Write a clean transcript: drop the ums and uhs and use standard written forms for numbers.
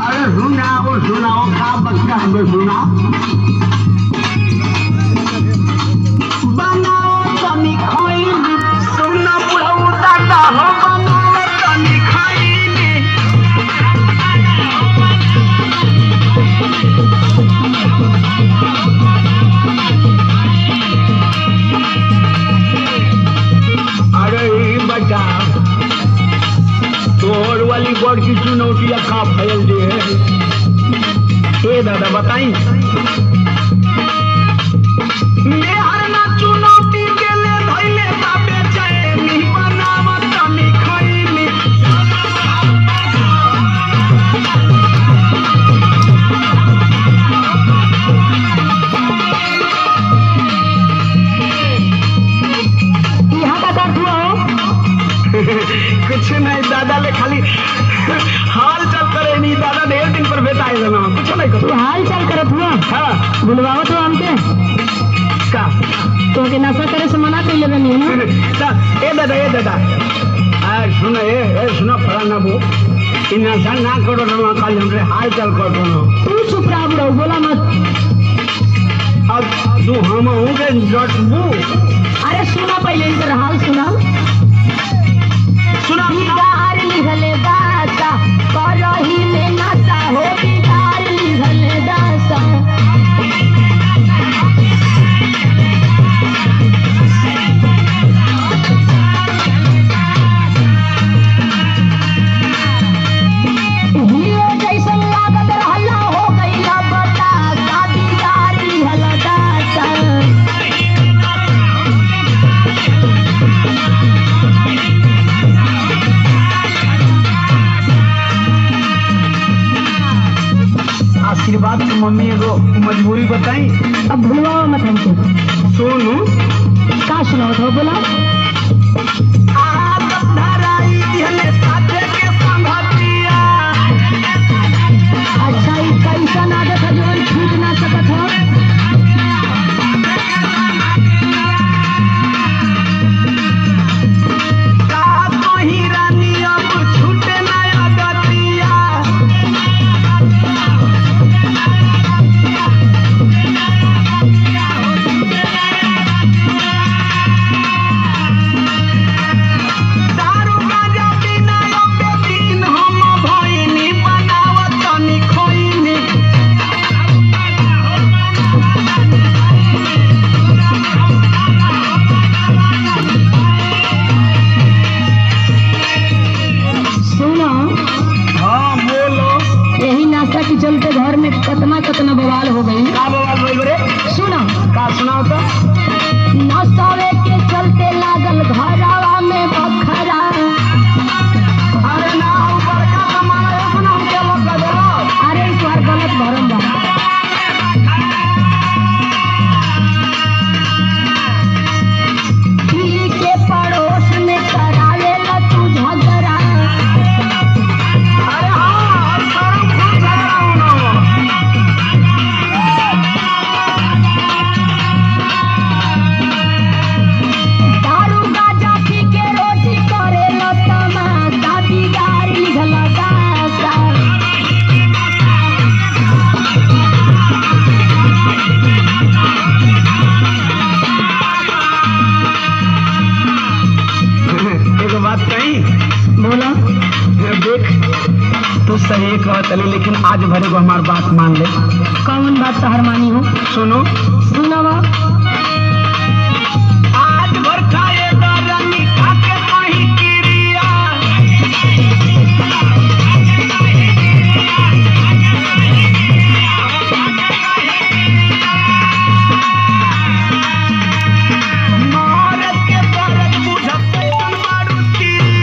अरे सुनाओ का बच्चा हमें सुना। बनाओ तनी खइली सुना बुढ़ऊ दादा हो बनाओ तनी खइली। अरे बच्चा तोड़ वाली गोड़ की चुनौती का फैल दे दादा बताई। मेहर ना चुनौती के ले धइले बाबे चैनी बनाव तनी खइली। यहाँ का दर्द हुआ हो? कुछ नहीं दादा ले खाली हाल चाल करे नहीं। दादा ढेर दिन पर भेटा है ना कुछ नहीं करो। हाल चाल करत हुआ? हाँ बुलवाओ तो हमके का तो के नशा करे से मना कर लेबे नहीं। ए दादा सुनो फलाना वो इन नशा ना करो ना कल हमरे हाल चाल कर दो। तू चुप रह बुढ़ऊ बोला मत। अब तू हम होंगे जटबू। अरे सुना पहले इधर हाल सुना। सुना बिगाड़ लिखले दासा करही में नशा हो बिगाड़ लिखले दासा। हीरो जैसन लागत रहला हो गइला बतासा बिगाड़ लिखले दासा। आशीर्वाद की मम्मी एगो मजबूरी बताई। अब भूलवाओ मत हमको। सुनू का सुनाओ तो बोला। अच्छा ये कैसा आदत है जो छूट ना सकत हो? चलते घर में कतना बवाल हो गई। का बवाल हो गई? सुना का सुनाओ तो। नशे के चलते लागल घरवा में बखरा। अरे ना बड़का कमाना है सुना हम क्या मत कर दो। अरे तोहर गलत भरम बा। पी के पड़ोस में करावे ला तू झगड़ा। अरे हाँ खूब झगड़ा होना। दारू गांजा पी के रोटी करे ला तमाशा बिगाड़ लिखला दासा। एक बात कही बोला। देख तू सही कहतली लेकिन आज भरे को हमार बात मान ले। कौन बात तहर मानी हो? सुनो सुनावा।